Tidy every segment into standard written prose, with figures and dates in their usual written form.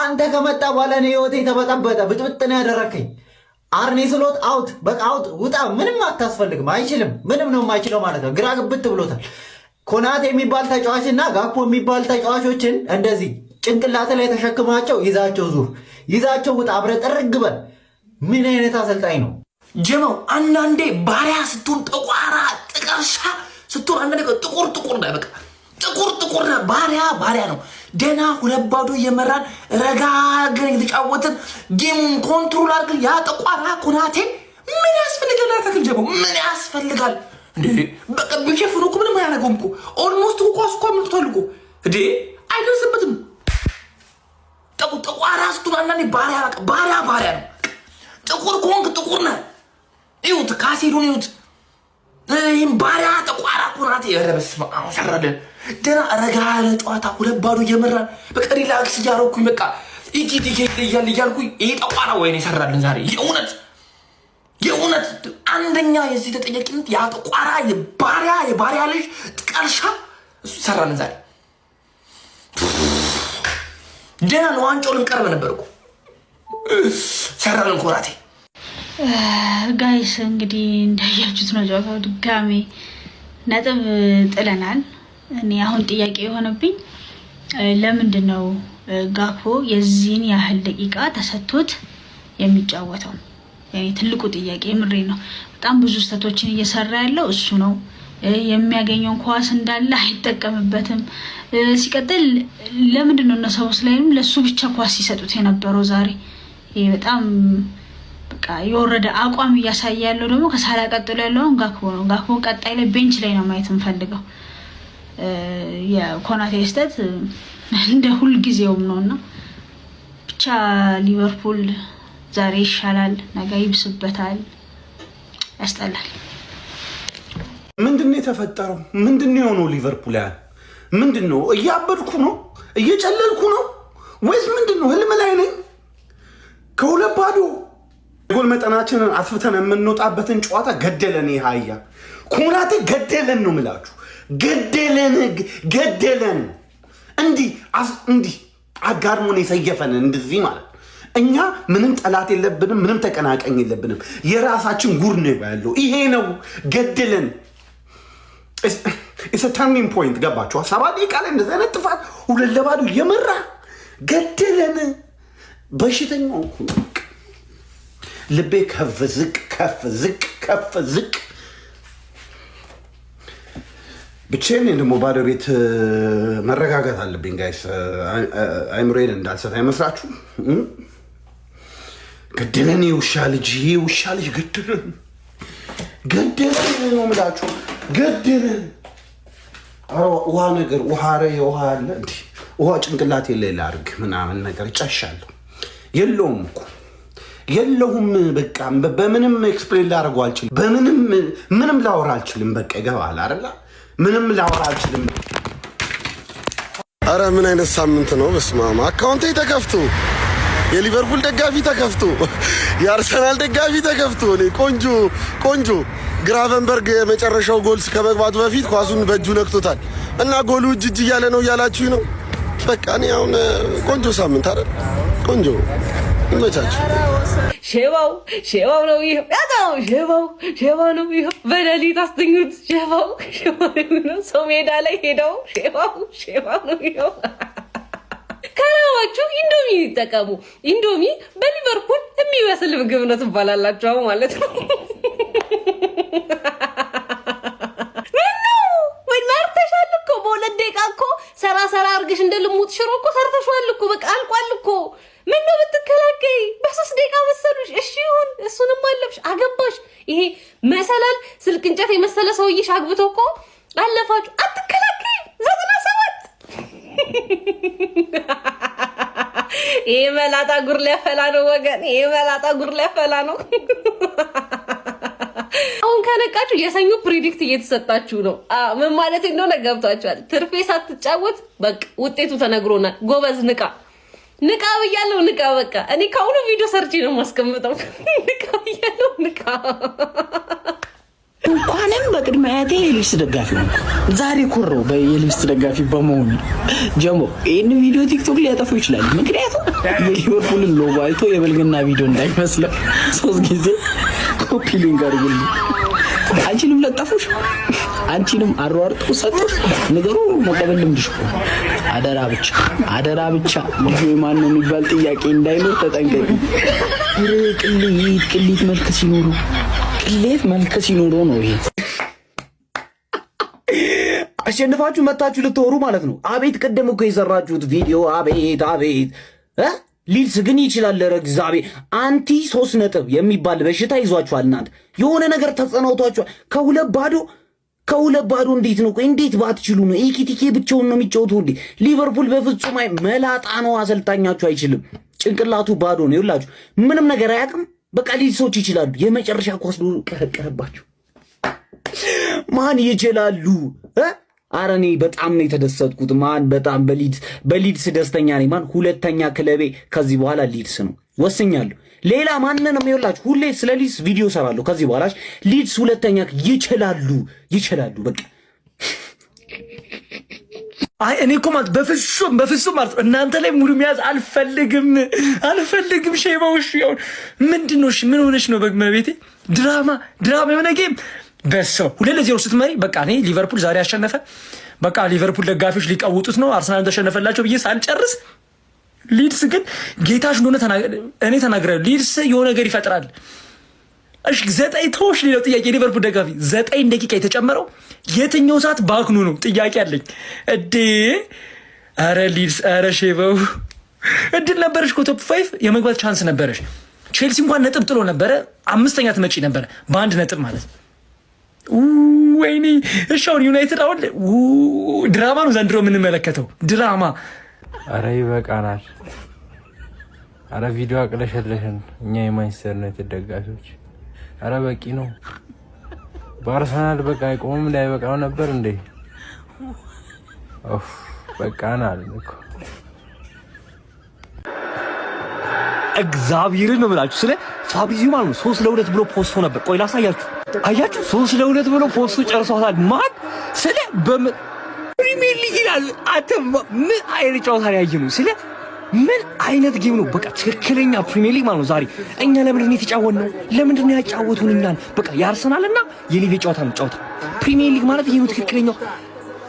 አንተ ከመጣ በኋላ ነው ህይወቴ ተበጠበጠ። ብጥብጥ ነው ያደረከኝ። አርኔ ስሎት አውት፣ በቃ አውት፣ ውጣ። ምንም አታስፈልግም፣ አይችልም፣ ምንም ነው የማይችለው ማለት ነው። ግራ ግብት ብሎታል። ኮናቴ የሚባል ተጫዋችና ጋፖ የሚባል ተጫዋቾችን እንደዚህ ጭንቅላት ላይ ተሸክማቸው ይዛቸው ዙር፣ ይዛቸው ውጣ፣ አብረህ ጥርግ በል። ምን አይነት አሰልጣኝ ነው ጀማው? አንዳንዴ ባሪያ ስትሆን ጠቋራ ጥቀርሻ ስትሆን አንዳንዴ ጥቁር ጥቁር ነው። በቃ ጥቁር ጥቁር ነው። ባሪያ ነው። ደና 2-0 እየመራን ረጋ ግን እየተጫወትን ጌሙን ኮንትሮል አድርገን ያ ጠቋራ ኮናቴ ምን ያስፈልጋል? አታክል ጀማው ምን ያስፈልጋል እንዴ? በቃ ቢሸፍኑ እኮ ምንም አያደርገውም እኮ። ኦልሞስት እኮ ኳስ እኮ አምልጦታል እኮ እንዴ! አይደርስበትም። ጠቋራ ስትሆን አንዳንዴ ባሪያ ነው። ጥቁር ከሆንክ ጥቁር ነህ። ይሁት ካሴዱን ይሁት ይህም ባሪያ ጠቋራ ኩራት የረበስማ ሰራለን። ደና ረጋ ያለ ጨዋታ 2-0 እየመራን በቃ ሪላክስ እያረኩኝ በቃ ኢቲቲ እያልኩኝ ይሄ ጠቋራ ወይኔ ሰራለን ዛሬ። የእውነት አንደኛ የዚህ ተጠያቂነት ያ ጠቋራ የባሪያ ልጅ ጥቀርሻ እሱ ሰራለን ዛሬ። ደና ለዋንጫው ልንቀርብ ነበር እኮ ሰራለን ኩራቴ። ጋይስ እንግዲህ እንዳያችሁት ነው ጨዋታው ድጋሜ ነጥብ ጥለናል። እኔ አሁን ጥያቄ የሆነብኝ ለምንድን ነው ጋፖ የዚህን ያህል ደቂቃ ተሰጥቶት የሚጫወተው? ያኔ ትልቁ ጥያቄ ምሬ ነው። በጣም ብዙ ስህተቶችን እየሰራ ያለው እሱ ነው። የሚያገኘውን ኳስ እንዳለ አይጠቀምበትም። ሲቀጥል ለምንድን ነው እነሱ ላይም ለሱ ብቻ ኳስ ሲሰጡት የነበረው ዛሬ? ይሄ በጣም በቃ የወረደ አቋም እያሳየ ያለው ደግሞ ከሳላ ቀጥሎ ያለውን ጋክቦ ነው። ጋክቦ ቀጣይ ላይ ቤንች ላይ ነው ማየት እንፈልገው። የኮናቴ ስህተት እንደ ሁል ጊዜውም ነውና ብቻ ሊቨርፑል ዛሬ ይሻላል፣ ነገ ይብስበታል፣ ያስጠላል። ምንድነው የተፈጠረው? ምንድነው የሆነው? ሊቨርፑል ያ ምንድነው? እያበድኩ ነው? እየጨለልኩ ነው ወይስ ምንድነው? ህልም ላይ ነኝ? ከ2-0 ጎል መጠናችንን አጥፍተን የምንወጣበትን ጨዋታ ገደለን። ይሃያ ኮናቴ ገደለን ነው የምላችሁ። ገደለን እንዲህ አጋድሞን የሰየፈን እንደዚህ ማለት እኛ ምንም ጠላት የለብንም፣ ምንም ተቀናቀኝ የለብንም። የራሳችን ጉር ነው ያለው። ይሄ ነው ገደለን። ኢትስ አ ተርኒንግ ፖይንት። ገባችሁ? 7 ደቂቃ ላይ እንደዚህ አይነት ጥፋት 2-0 እየመራ ገደለን። በሽተኛው ልቤ ከፍ ዝቅ ብቻዬን ደግሞ ባዶ ቤት መረጋጋት አለብኝ ጋይስ። አይምሮዬን እንዳልሰት አይመስላችሁ? ገደለን። የውሻ ልጅ ገደለን ነው የምላችሁ። ገደለን። ውሃ አለ እንዴ? ውሃ ጭንቅላቴ ላይ ላድርግ ምናምን ነገር ጨሻለሁ። የለውም እኮ የለሁም። በቃ በምንም ኤክስፕሌን ላደርገው አልችልም። ምንም ላወራ አልችልም። በቃ ይገባል አይደል? ምንም ላወራ አልችልም። አረ ምን አይነት ሳምንት ነው? በስመ አብ። አካውንቴ ተከፍቶ፣ የሊቨርፑል ደጋፊ ተከፍቶ፣ የአርሰናል ደጋፊ ተከፍቶ፣ እኔ ቆንጆ ግራቨንበርግ የመጨረሻው ጎል ከመግባቱ በፊት ኳሱን በእጁ ነክቶታል እና ጎሉ እጅ እያለ ነው እያላችሁ ነው። በቃ እኔ አሁን ቆንጆ ሳምንት አይደል? ቆንጆ ይመቻችሁ። ሼባው ነው ይሄው። ያው ሼባው ነው ይሄው። በሌሊት አስተኙት። ሼባው ነው ሰው ሜዳ ላይ ሄደው ሼባው ነው ይሄው። ከራባችሁ ኢንዶሚ ይጠቀሙ። ኢንዶሚ በሊቨርፑል የሚበስል ምግብ ነው ትባላላችሁ ማለት ነው። በሁለት ደቂቃ እኮ ሰራ አርግሽ እንደልሙት ሽሮ እኮ ሰርተሽዋል እኮ በቃ አልቋል እኮ። ምን ነው ብትከላከይ? በ3 ደቂቃ መሰሉሽ። እሺ ይሁን፣ እሱንም አለፍሽ፣ አገባሽ። ይሄ መሰላል ስልክ እንጨት የመሰለ ሰውዬሽ አግብቶ እኮ አለፋችሁ። አትከላከይ። 97 ይሄ መላጣ ጉር ሊያፈላ ነው ወገን፣ ይሄ መላጣ ጉር ሊያፈላ ነው። አሁን ከነቃችሁ የሰኞ ፕሪዲክት እየተሰጣችሁ ነው። ምን ማለት እንደሆነ ገብቷችኋል። ትርፌ ሳትጫወት በቃ ውጤቱ ተነግሮናል። ጎበዝ ንቃ ብያለሁ። ንቃ በቃ እኔ ከአሁኑ ቪዲዮ ሰርቼ ነው የማስቀምጠው። ንቃ ብያለሁ። ንቃ እንኳንም በቅድመ አያቴ የሊድስ ደጋፊ ነው። ዛሬ ኮሮ የሊድስ ደጋፊ በመሆኑ ጀሞ ይህን ቪዲዮ ቲክቶክ ሊያጠፉ ይችላል። ምክንያቱም የሊቨርፑልን ሎጎ አይቶ የብልግና ቪዲዮ እንዳይመስለው 3 ጊዜ ኮፒ ሊንክ አድርጉልኝ። አንቺንም ለጠፉሽ፣ አንቺንም አሯርጡ ሰጡሽ። ነገሩ መቀበል ልምድሽ እኮ። አደራ ብቻ ልጁ ማን ነው የሚባል ጥያቄ እንዳይኖር ተጠንቀቂ። ቅሌት መልክ ሲኖረው ነው ይሄ። አሸንፋችሁ መታችሁ ልትወሩ ማለት ነው። አቤት ቅድም እኮ የሰራችሁት ቪዲዮ አቤት ሊድስ ግን ይችላል። ለረግዛቤ አንቲ 3 ነጥብ የሚባል በሽታ ይዟችኋል። እናንተ የሆነ ነገር ተጸናውቷችኋል። ከሁለት ባዶ እንዴት ነው? እንዴት ባትችሉ ነው? ኢኪቲኬ ብቻውን ነው የሚጫወቱ እንዴ? ሊቨርፑል በፍጹም መላጣ ነው። አሰልጣኛችሁ አይችልም። ጭንቅላቱ ባዶ ነው። ይላችሁ ምንም ነገር አያውቅም። በቃ ሊድሶች ይችላሉ። የመጨረሻ ኳስ ቀረቀረባችሁ። ማን ይችላሉ? ኧረ እኔ በጣም ነው የተደሰትኩት። ማን በጣም በሊድስ ደስተኛ ነኝ። ማን ሁለተኛ ክለቤ ከዚህ በኋላ ሊድስ ነው ወስኛለሁ። ሌላ ማንንም ይኸውላችሁ፣ ሁሌ ስለ ሊድስ ቪዲዮ ሰራለሁ ከዚህ በኋላ። ሊድስ ሁለተኛ ይችላሉ። በቃ አይ እኔ እኮ ማለት በፍጹም ማለት እናንተ ላይ ሙሉ መያዝ አልፈልግም። ሼባውሽ ያው ምንድነው? እሺ ምን ሆነሽ ነው? በመቤቴ ድራማ የሆነ ጌም በሰው 2-0 ስትመሪ በቃ እኔ ሊቨርፑል ዛሬ አሸነፈ፣ በቃ ሊቨርፑል ደጋፊዎች ሊቀውጡት ነው፣ አርሰናል ተሸነፈላቸው ብዬ ሳልጨርስ ሊድስ ግን ጌታሽ እንደሆነ እኔ ተናግሬያለሁ። ሊድስ የሆነ ነገር ይፈጥራል። እሺ 9 ተውሽ። ሌላው ጥያቄ ሊቨርፑል ደጋፊ 9 ደቂቃ የተጨመረው የትኛው ሰዓት ባክኑ ነው? ጥያቄ አለኝ እዴ። አረ ሊድስ፣ አረ ሼበው እድል ነበረሽ እኮ ቶፕ 5 የመግባት ቻንስ ነበረሽ። ቼልሲ እንኳን ነጥብ ጥሎ ነበረ፣ 5ኛ ትመጪ ነበረ በ1 ነጥብ ማለት ወይኔ። እሺ አሁን ዩናይትድ አሁን ድራማ ነው ዘንድሮ የምንመለከተው ድራማ። አረ ይበቃናል። አረ ቪዲዮ አቅለሸለሽን እኛ የማንቸስተር ዩናይትድ ደጋፊዎች። አረ በቂ ነው። በአርሰናል በቃ አይቆምም። እንዳይበቃው ነበር እንዴ? ኦፍ በቃናል እኮ እግዚአብሔርን ነው የምላችሁ። ስለ ፋብሪዚዮ ማለት ነው 3-2 ብሎ ፖስቶ ነበር። ቆይ ላሳያችሁ። አያችሁ 3-2 ብሎ ፖስቶ ጨርሷታል። ማን ስለ ፕሪሚየር ሊግ ይላል። አንተ ምን አይነት ጨዋታ ላይ ያየነው? ስለ ምን አይነት ጌም ነው? በቃ ትክክለኛ ፕሪሚየር ሊግ ማለት ነው። ዛሬ እኛ ለምንድን ነው የተጫወትነው? ለምንድን ነው ያጫወቱን እኛን? በቃ የአርሰናልና የሊቪ ጨዋታ ነው ጨዋታ። ፕሪሚየር ሊግ ማለት ይሄ ነው ትክክለኛው።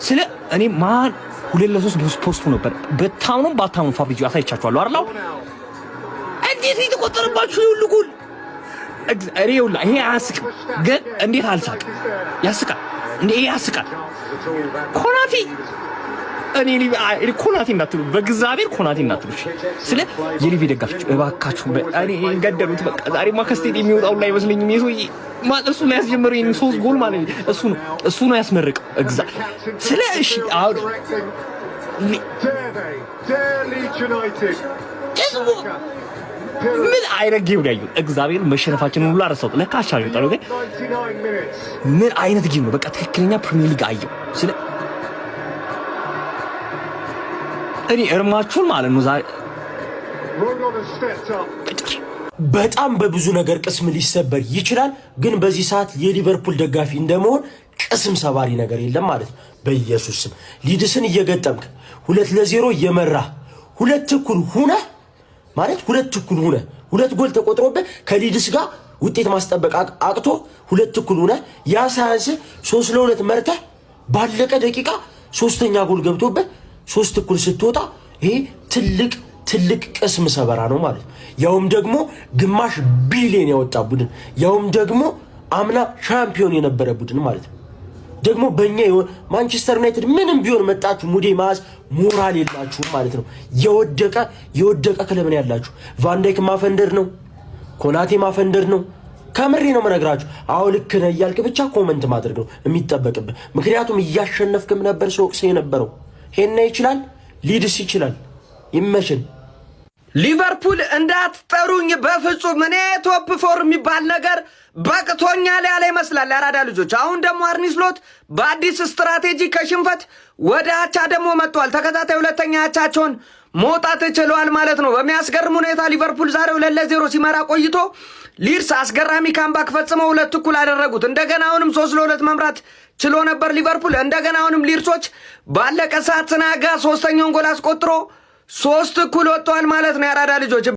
ስለ እኔ ማን 2-3 ፖስቱ ነበር። በታምኑም ባታምኑ ፋብሪዚዮ አሳይቻችኋለሁ አይደል? እንዴት የተቆጠረባችሁ ይሁሉ ጎል እኔ ይውላ። ይሄ አያስቅም ግን እንዴት አልሳቅም? ያስቃል እንዴ? ይሄ ያስቃል። ኮናቴ እኔ ኮናቴ እንዳትሉ፣ በእግዚአብሔር ኮናቴ እንዳትሉ። ስለ የሊቪ ደጋፊዎች እባካችሁ እኔ ገደሉት። በቃ ዛሬማ ከስቴት የሚወጣው ላይ አይመስለኝም። ይሄ እሱ ላይ ያስጀመረው ይሄን 3 ጎል ማለት እሱ ነው ያስመረቀው። ስለ እሺ አሁን ምን አይነት ጌም ነው ያየሁት? እግዚአብሔር መሸነፋችንን ሁሉ አረሳሁት። ለካ አሻሪ ወጣ ነው። ግን ምን አይነት ጌም ነው? በቃ ትክክለኛ ፕሪሚየር ሊግ አየሁ። ስለ እኔ እርማችሁን ማለት ነው ዛሬ በጣም በብዙ ነገር ቅስም ሊሰበር ይችላል። ግን በዚህ ሰዓት የሊቨርፑል ደጋፊ እንደመሆን ቅስም ሰባሪ ነገር የለም ማለት ነው። በኢየሱስ ስም ሊድስን እየገጠምክ 2-0 እየመራ 2 እኩል ሁነ ማለት 2 እኩል ሁነ 2 ጎል ተቆጥሮበት ከሊድስ ጋር ውጤት ማስጠበቅ አቅቶ 2 እኩል ሁነ ያ ሳያንስ 3-2 መርተህ ባለቀ ደቂቃ 3ኛ ጎል ገብቶበት 3 እኩል ስትወጣ ይሄ ትልቅ ቅስም ሰበራ ነው ማለት ነው። ያውም ደግሞ ግማሽ ቢሊዮን ያወጣ ቡድን፣ ያውም ደግሞ አምና ሻምፒዮን የነበረ ቡድን ማለት ነው። ደግሞ በእኛ ማንቸስተር ዩናይትድ ምንም ቢሆን መጣችሁ ሙዴ ማዝ ሞራል የላችሁም ማለት ነው። የወደቀ ክለብ ነው ያላችሁ። ቫንዳይክ ማፈንደር ነው፣ ኮናቴ ማፈንደር ነው። ከምሬ ነው መነግራችሁ። አዎ ልክ ነህ እያልክ ብቻ ኮመንት ማድረግ ነው የሚጠበቅብህ። ምክንያቱም እያሸነፍክም ነበር ሰውቅሴ የነበረው። ሄና ይችላል፣ ሊድስ ይችላል። ይመሽን። ሊቨርፑል እንዳትጠሩኝ በፍጹም። እኔ ቶፕ 4 የሚባል ነገር በቅቶኛል ያለ ይመስላል ያራዳ ልጆች። አሁን ደግሞ አርኒ ስሎት በአዲስ ስትራቴጂ ከሽንፈት ወደ አቻ ደግሞ መጥቷል። ተከታታይ 2ኛ አቻቸውን መውጣት ችለዋል ማለት ነው። በሚያስገርም ሁኔታ ሊቨርፑል ዛሬ 2-0 ሲመራ ቆይቶ ሊድስ አስገራሚ ካምባክ ፈጽመው 2-1 አደረጉት። እንደገና አሁንም 3-2 መምራት ችሎ ነበር ሊቨርፑል። እንደገና አሁንም ሊድሶች ባለቀ ሰዓት ተናጋ ሶስተኛውን ጎል አስቆጥሮ 3-1 ወጥተዋል ማለት ነው። የአራዳ ልጆች